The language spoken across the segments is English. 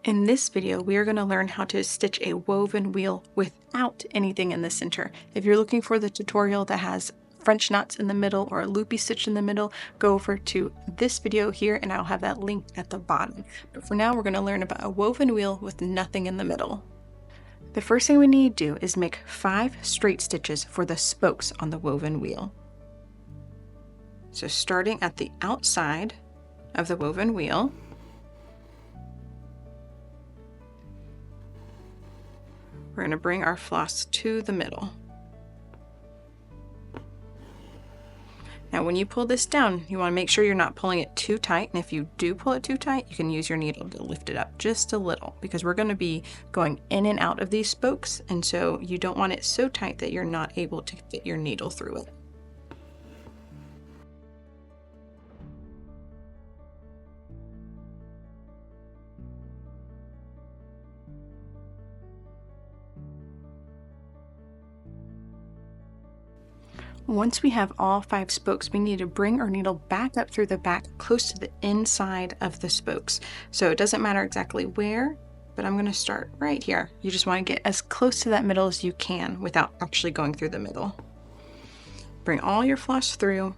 In this video, we are going to learn how to stitch a woven wheel without anything in the center. If you're looking for the tutorial that has French knots in the middle or a loopy stitch in the middle, go over to this video here and I'll have that link at the bottom. But for now, we're going to learn about a woven wheel with nothing in the middle. The first thing we need to do is make 5 straight stitches for the spokes on the woven wheel. So starting at the outside of the woven wheel, we're going to bring our floss to the middle. Now when you pull this down, you want to make sure you're not pulling it too tight, and if you do pull it too tight, you can use your needle to lift it up just a little, because we're going to be going in and out of these spokes, and so you don't want it so tight that you're not able to fit your needle through it. Once we have all 5 spokes, we need to bring our needle back up through the back close to the inside of the spokes. So it doesn't matter exactly where, but I'm going to start right here. You just want to get as close to that middle as you can without actually going through the middle. Bring all your floss through,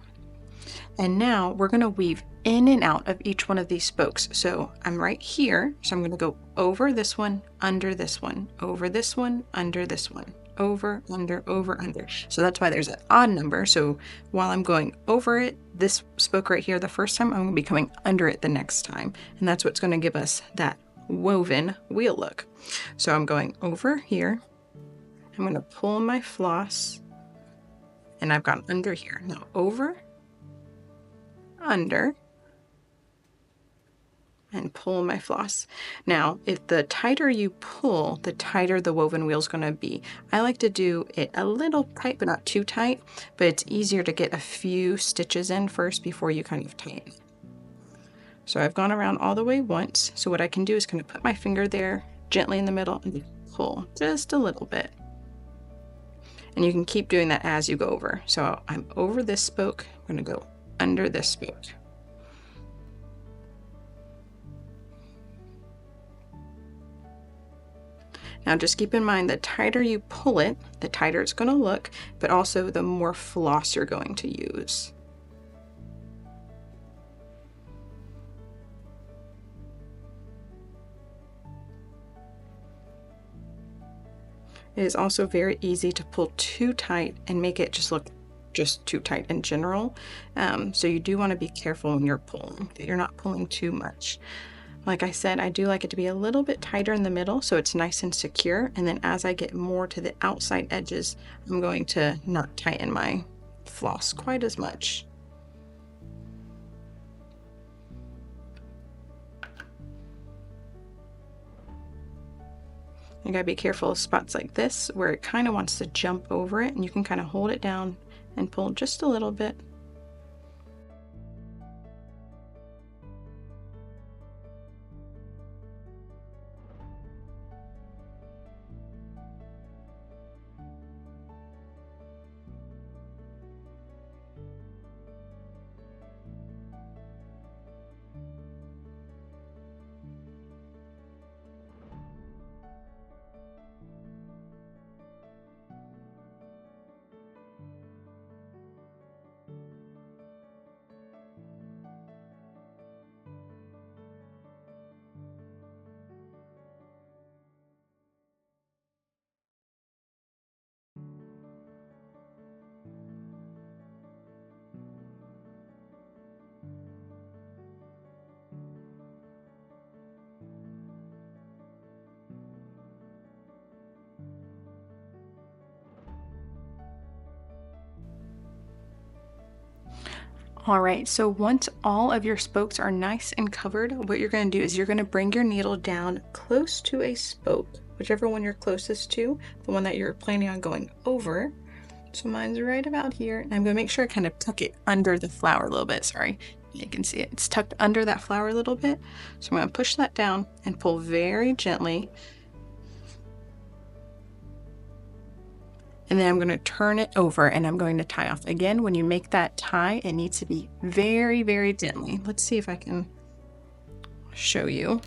and now we're going to weave in and out of each one of these spokes. So I'm right here, so I'm going to go over this one, under this one, over this one, under this one, over, under, over, under. So that's why there's an odd number. So while I'm going over it, this spoke right here the first time, I'm going to be coming under it the next time. And that's what's going to give us that woven wheel look. So I'm going over here. I'm going to pull my floss, and I've gone under here. Now over, under, and pull my floss. Now, if the tighter you pull, the tighter the woven wheel is going to be. I like to do it a little tight, but not too tight, but it's easier to get a few stitches in first before you kind of tighten. So I've gone around all the way once. So what I can do is kind of put my finger there gently in the middle and pull just a little bit. And you can keep doing that as you go over. So I'm over this spoke, I'm going to go under this spoke. Now just keep in mind, the tighter you pull it, the tighter it's going to look, but also the more floss you're going to use. It is also very easy to pull too tight and make it just look just too tight in general. So you do want to be careful when you're pulling, that you're not pulling too much. Like I said, I do like it to be a little bit tighter in the middle so it's nice and secure, and then as I get more to the outside edges, I'm going to not tighten my floss quite as much. You gotta be careful of spots like this where it kind of wants to jump over it, and you can kind of hold it down and pull just a little bit. All right, so once all of your spokes are nice and covered, what you're going to do is you're going to bring your needle down close to a spoke, whichever one you're closest to, the one that you're planning on going over. So mine's right about here, and I'm going to make sure I kind of tuck it under the flower a little bit. Sorry, you can see it. It's tucked under that flower a little bit. So I'm going to push that down and pull very gently. And then I'm going to turn it over and I'm going to tie off. Again, when you make that tie, it needs to be very, very gently. Let's see if I can show you.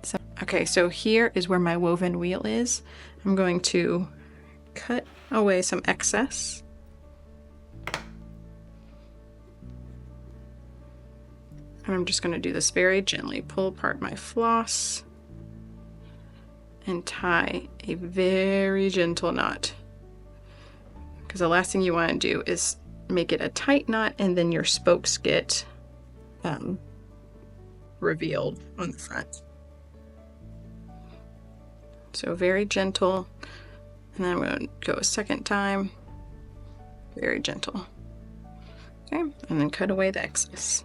So Okay, so here is where my woven wheel is. I'm going to cut away some excess. And I'm just going to do this very gently. Pull apart my floss and tie a very gentle knot. Because the last thing you want to do is make it a tight knot and then your spokes get revealed on the front. So very gentle. And then I'm going to go a second time. Very gentle. Okay, and then cut away the excess.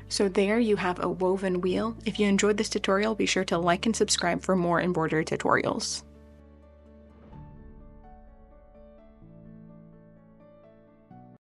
So there you have a woven wheel. If you enjoyed this tutorial, be sure to like and subscribe for more embroidery tutorials.